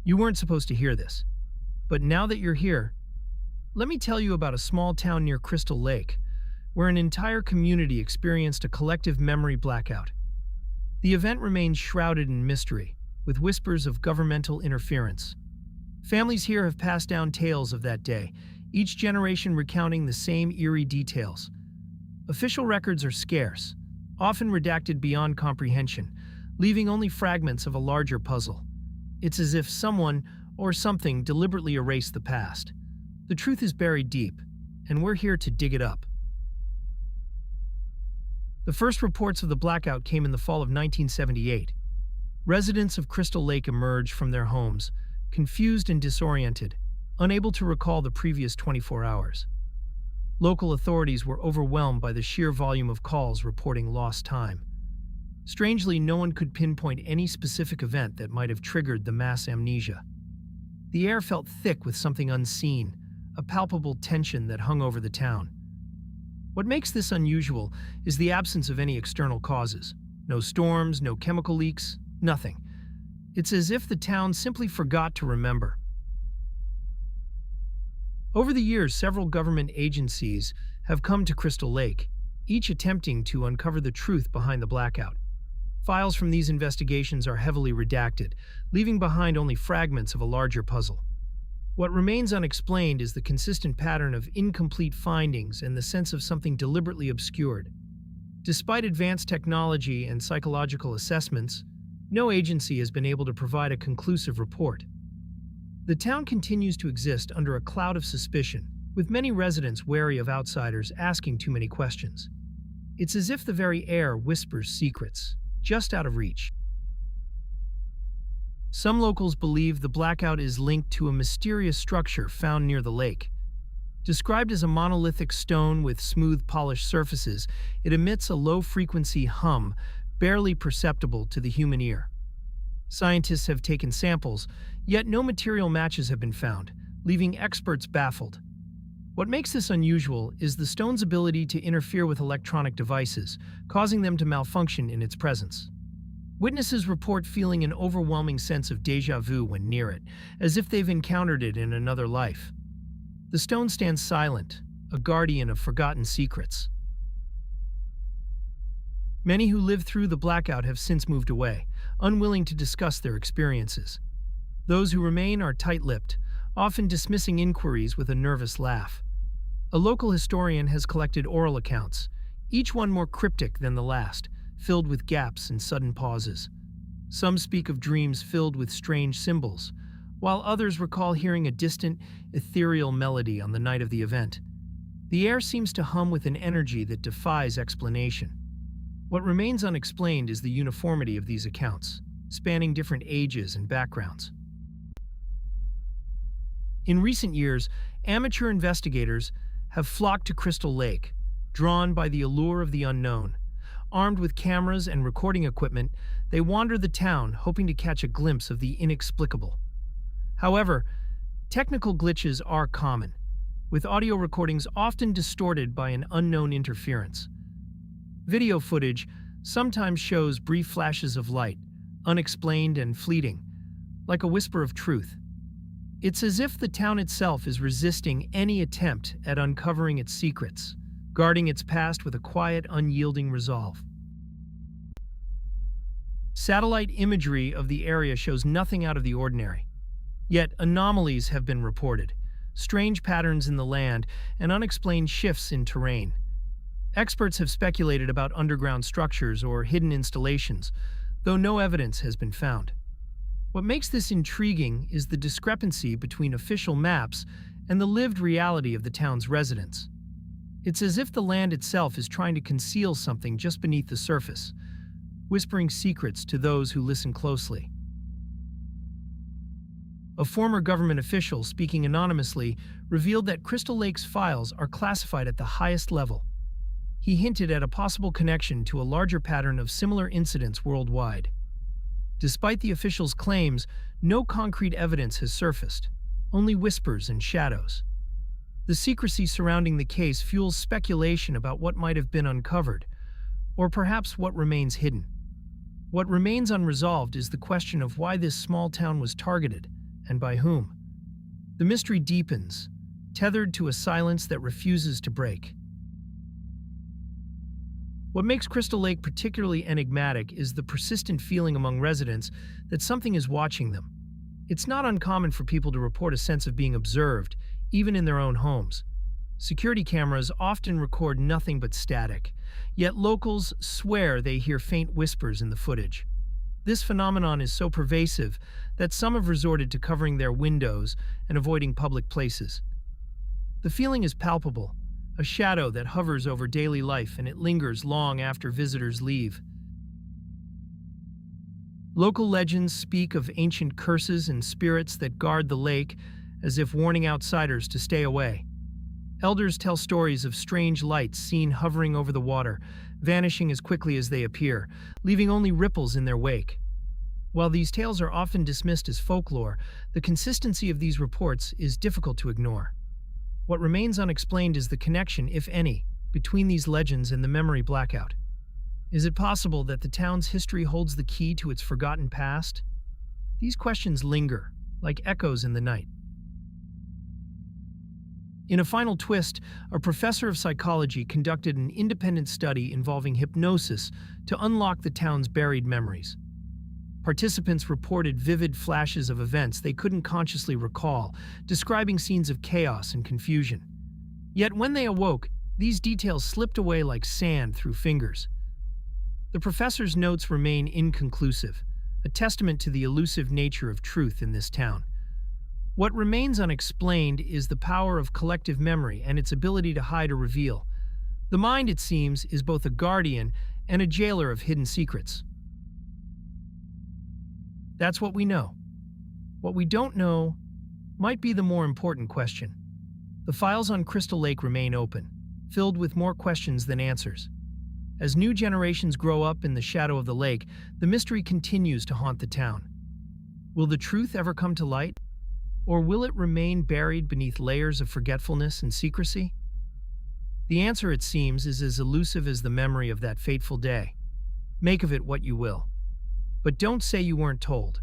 You weren't supposed to hear this. But now that you're here, let me tell you about a small town near Crystal Lake, where an entire community experienced a collective memory blackout. The event remains shrouded in mystery, with whispers of governmental interference. Families here have passed down tales of that day, each generation recounting the same eerie details. Official records are scarce, often redacted beyond comprehension, leaving only fragments of a larger puzzle. It's as if someone or something deliberately erased the past. The truth is buried deep, and we're here to dig it up. The first reports of the blackout came in the fall of 1978. Residents of Crystal Lake emerged from their homes, confused and disoriented, unable to recall the previous 24 hours. Local authorities were overwhelmed by the sheer volume of calls reporting lost time. Strangely, no one could pinpoint any specific event that might have triggered the mass amnesia. The air felt thick with something unseen, a palpable tension that hung over the town. What makes this unusual is the absence of any external causes. No storms, no chemical leaks, nothing. It's as if the town simply forgot to remember. Over the years, several government agencies have come to Crystal Lake, each attempting to uncover the truth behind the blackout. Files from these investigations are heavily redacted, leaving behind only fragments of a larger puzzle. What remains unexplained is the consistent pattern of incomplete findings and the sense of something deliberately obscured. Despite advanced technology and psychological assessments, no agency has been able to provide a conclusive report. The town continues to exist under a cloud of suspicion, with many residents wary of outsiders asking too many questions. It's as if the very air whispers secrets, just out of reach. Some locals believe the blackout is linked to a mysterious structure found near the lake. Described as a monolithic stone with smooth, polished surfaces, it emits a low-frequency hum, barely perceptible to the human ear. Scientists have taken samples, yet no material matches have been found, leaving experts baffled. What makes this unusual is the stone's ability to interfere with electronic devices, causing them to malfunction in its presence. Witnesses report feeling an overwhelming sense of déjà vu when near it, as if they've encountered it in another life. The stone stands silent, a guardian of forgotten secrets. Many who lived through the blackout have since moved away, unwilling to discuss their experiences. Those who remain are tight-lipped, often dismissing inquiries with a nervous laugh. A local historian has collected oral accounts, each one more cryptic than the last, filled with gaps and sudden pauses. Some speak of dreams filled with strange symbols, while others recall hearing a distant, ethereal melody on the night of the event. The air seems to hum with an energy that defies explanation. What remains unexplained is the uniformity of these accounts, spanning different ages and backgrounds. In recent years, amateur investigators have flocked to Crystal Lake, drawn by the allure of the unknown. Armed with cameras and recording equipment, they wander the town, hoping to catch a glimpse of the inexplicable. However, technical glitches are common, with audio recordings often distorted by an unknown interference. Video footage sometimes shows brief flashes of light, unexplained and fleeting, like a whisper of truth. It's as if the town itself is resisting any attempt at uncovering its secrets, guarding its past with a quiet, unyielding resolve. Satellite imagery of the area shows nothing out of the ordinary. Yet anomalies have been reported, strange patterns in the land, and unexplained shifts in terrain. Experts have speculated about underground structures or hidden installations, though no evidence has been found. What makes this intriguing is the discrepancy between official maps and the lived reality of the town's residents. It's as if the land itself is trying to conceal something just beneath the surface, whispering secrets to those who listen closely. A former government official, speaking anonymously, revealed that Crystal Lake's files are classified at the highest level. He hinted at a possible connection to a larger pattern of similar incidents worldwide. Despite the official's claims, no concrete evidence has surfaced, only whispers and shadows. The secrecy surrounding the case fuels speculation about what might have been uncovered, or perhaps what remains hidden. What remains unresolved is the question of why this small town was targeted, and by whom? The mystery deepens, tethered to a silence that refuses to break. What makes Crystal Lake particularly enigmatic is the persistent feeling among residents that something is watching them. It's not uncommon for people to report a sense of being observed, even in their own homes. Security cameras often record nothing but static, yet locals swear they hear faint whispers in the footage. This phenomenon is so pervasive that some have resorted to covering their windows and avoiding public places. The feeling is palpable, a shadow that hovers over daily life and it lingers long after visitors leave. Local legends speak of ancient curses and spirits that guard the lake, as if warning outsiders to stay away. Elders tell stories of strange lights seen hovering over the water, vanishing as quickly as they appear, leaving only ripples in their wake. While these tales are often dismissed as folklore, the consistency of these reports is difficult to ignore. What remains unexplained is the connection, if any, between these legends and the memory blackout. Is it possible that the town's history holds the key to its forgotten past? These questions linger, like echoes in the night. In a final twist, a professor of psychology conducted an independent study involving hypnosis to unlock the town's buried memories. Participants reported vivid flashes of events they couldn't consciously recall, describing scenes of chaos and confusion. Yet when they awoke, these details slipped away like sand through fingers. The professor's notes remain inconclusive, a testament to the elusive nature of truth in this town. What remains unexplained is the power of collective memory and its ability to hide or reveal. The mind, it seems, is both a guardian and a jailer of hidden secrets. That's what we know. What we don't know might be the more important question. The files on Crystal Lake remain open, filled with more questions than answers. As new generations grow up in the shadow of the lake, the mystery continues to haunt the town. Will the truth ever come to light? Or will it remain buried beneath layers of forgetfulness and secrecy? The answer, it seems, is as elusive as the memory of that fateful day. Make of it what you will. But don't say you weren't told.